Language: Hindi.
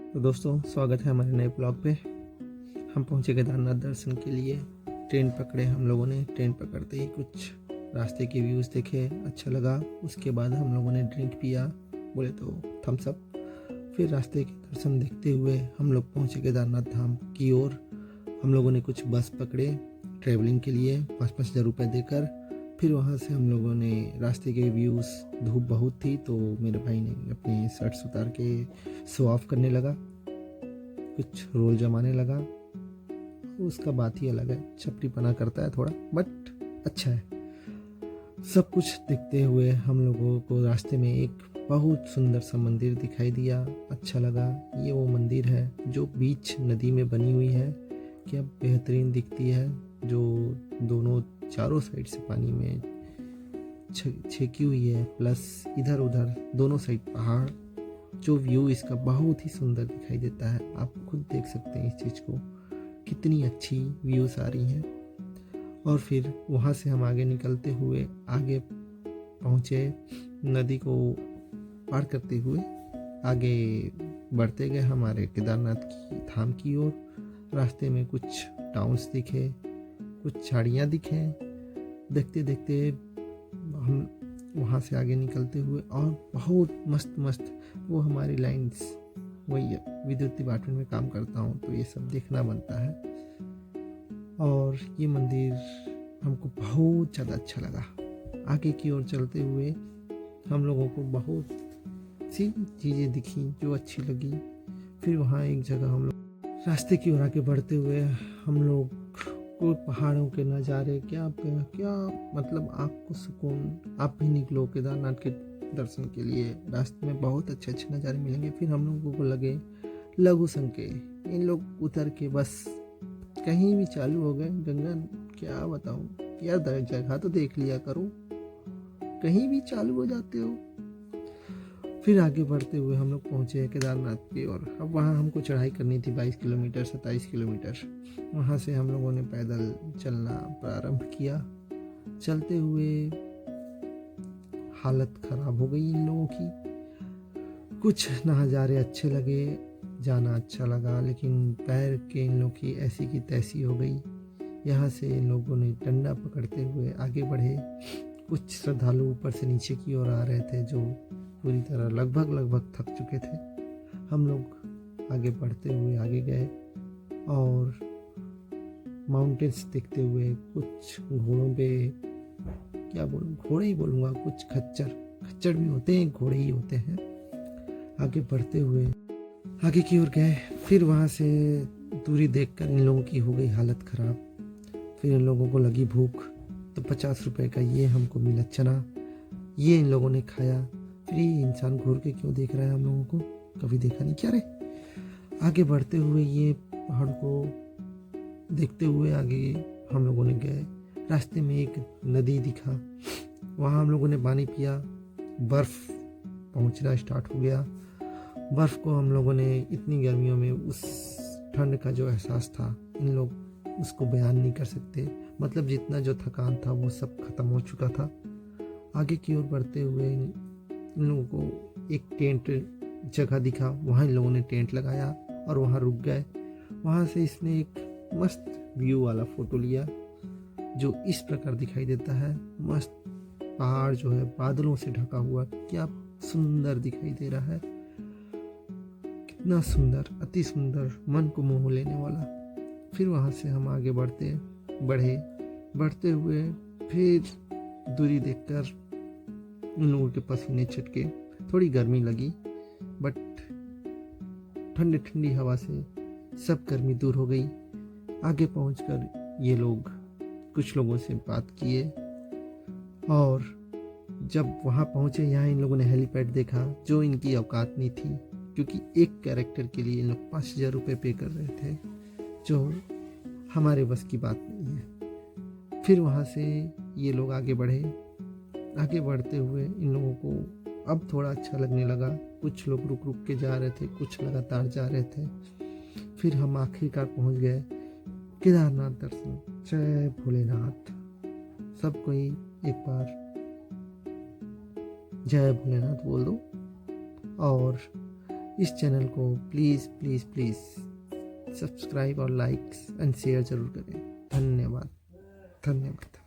तो दोस्तों, स्वागत है हमारे नए ब्लॉग पे। हम पहुंचे केदारनाथ दर्शन के लिए। ट्रेन पकड़े हम लोगों ने। ट्रेन पकड़ते ही कुछ रास्ते के व्यूज़ देखे, अच्छा लगा। उसके बाद हम लोगों ने ड्रिंक पिया, बोले तो थम्स अप। फिर रास्ते के दर्शन देखते हुए हम लोग पहुंचे केदारनाथ धाम की ओर। हम लोगों ने कुछ बस पकड़े ट्रैवलिंग के लिए 5-5 हज़ार रुपये देकर। फिर वहाँ से हम लोगों ने रास्ते के व्यूज़, धूप बहुत थी तो मेरे भाई ने अपनी शर्ट्स उतार के शो ऑफ करने लगा, कुछ रोल जमाने लगा। उसका बात ही अलग है, छपरीपना करता है थोड़ा, बट अच्छा है। सब कुछ देखते हुए हम लोगों को रास्ते में एक बहुत सुंदर सा मंदिर दिखाई दिया, अच्छा लगा। ये वो मंदिर है जो बीच नदी में बनी हुई है, क्या बेहतरीन दिखती है। जो दोनों चारों साइड से पानी में छेकी हुई है, प्लस इधर उधर दोनों साइड पहाड़। जो व्यू इसका बहुत ही सुंदर दिखाई देता है। आप खुद देख सकते हैं इस चीज़ को, कितनी अच्छी व्यूज़ आ रही हैं। और फिर वहाँ से हम आगे निकलते हुए आगे पहुँचे, नदी को पार करते हुए आगे बढ़ते गए हमारे केदारनाथ की धाम की ओर। रास्ते में कुछ टाउन्स दिखे, कुछ झाड़ियाँ दिखे। देखते देखते हम वहाँ से आगे निकलते हुए, और बहुत मस्त मस्त वो हमारी लाइंस, वही विद्युत डिपार्टमेंट में काम करता हूँ तो ये सब देखना बनता है। और ये मंदिर हमको बहुत ज़्यादा अच्छा लगा। आगे की ओर चलते हुए हम लोगों को बहुत सी चीज़ें दिखी जो अच्छी लगी। फिर वहाँ एक जगह हम लोग रास्ते की ओर आगे बढ़ते हुए हम लोग को पहाड़ों के नज़ारे, क्या मतलब आपको सुकून। आप भी निकलो केदारनाथ के दर्शन के लिए, रास्ते में बहुत अच्छे अच्छे नज़ारे मिलेंगे। फिर हम लोगों को लगे लघु संके, इन लोग उतर के बस कहीं भी चालू हो गए। गंगा, क्या बताऊँ यार, जगह तो देख लिया करो, कहीं भी चालू हो जाते हो। फिर आगे बढ़ते हुए हम लोग पहुँचे केदारनाथ की ओर। अब वहाँ हमको चढ़ाई करनी थी 22 किलोमीटर 27 किलोमीटर। वहाँ से हम लोगों ने पैदल चलना प्रारंभ किया। चलते हुए हालत ख़राब हो गई इन लोगों की। कुछ नज़ारे अच्छे लगे, जाना अच्छा लगा, लेकिन पैर के इन लोग की ऐसी की तैसी हो गई। यहाँ से इन लोगों ने डंडा पकड़ते हुए आगे बढ़े। कुछ श्रद्धालु ऊपर से नीचे की ओर आ रहे थे जो पूरी तरह लगभग थक चुके थे। हम लोग आगे बढ़ते हुए आगे गए और माउंटेन्स देखते हुए, कुछ घोड़ों पे, क्या बोलूँ, घोड़े ही बोलूँगा, कुछ खच्चर भी होते हैं, घोड़े ही होते हैं। आगे बढ़ते हुए आगे की ओर गए। फिर वहाँ से दूरी देखकर इन लोगों की हो गई हालत ख़राब। फिर इन लोगों को लगी भूख, तो 50 रुपए का ये हमको मिला चना, ये इन लोगों ने खाया। फिर ये इंसान घूर के क्यों देख रहा है हम लोगों को, कभी देखा नहीं क्या रे। आगे बढ़ते हुए ये पहाड़ को देखते हुए आगे हम लोगों ने गए। रास्ते में एक नदी दिखा, वहाँ हम लोगों ने पानी पिया। बर्फ़ पहुँचना स्टार्ट हो गया। बर्फ़ को हम लोगों ने, इतनी गर्मियों में उस ठंड का जो एहसास था, इन लोग उसको बयान नहीं कर सकते। मतलब जितना जो थकान था वो सब खत्म हो चुका था। आगे की ओर बढ़ते हुए इन लोगों को एक टेंट जगह दिखा, वहाँ इन लोगों ने टेंट लगाया और वहाँ रुक गए। वहाँ से इसने एक मस्त व्यू वाला फ़ोटो लिया जो इस प्रकार दिखाई देता है। मस्त पहाड़ जो है बादलों से ढका हुआ, क्या सुंदर दिखाई दे रहा है, कितना सुंदर, अति सुंदर, मन को मोह लेने वाला। फिर वहाँ से हम आगे बढ़ते हुए फिर दूरी देखकर उन लोगों के पसीने छटके, थोड़ी गर्मी लगी, बट ठंडी ठंडी हवा से सब गर्मी दूर हो गई। आगे पहुंचकर ये लोग, कुछ लोगों से बात किए, और जब वहाँ पहुँचे, यहाँ इन लोगों ने हेलीपैड देखा जो इनकी औकात नहीं थी, क्योंकि एक कैरेक्टर के लिए इन लोग 5,000 रुपये पे कर रहे थे, जो हमारे बस की बात नहीं है। फिर वहाँ से ये लोग आगे बढ़े। आगे बढ़ते हुए इन लोगों को अब थोड़ा अच्छा लगने लगा। कुछ लोग रुक रुक के जा रहे थे, कुछ लगातार जा रहे थे। फिर हम आखिरकार पहुँच गए केदारनाथ दर्शन। जय भोलेनाथ। सब कोई एक बार जय भोलेनाथ बोल दो। और इस चैनल को प्लीज़ प्लीज़ प्लीज़ सब्सक्राइब और लाइक्स एंड शेयर ज़रूर करें। धन्यवाद धन्यवाद।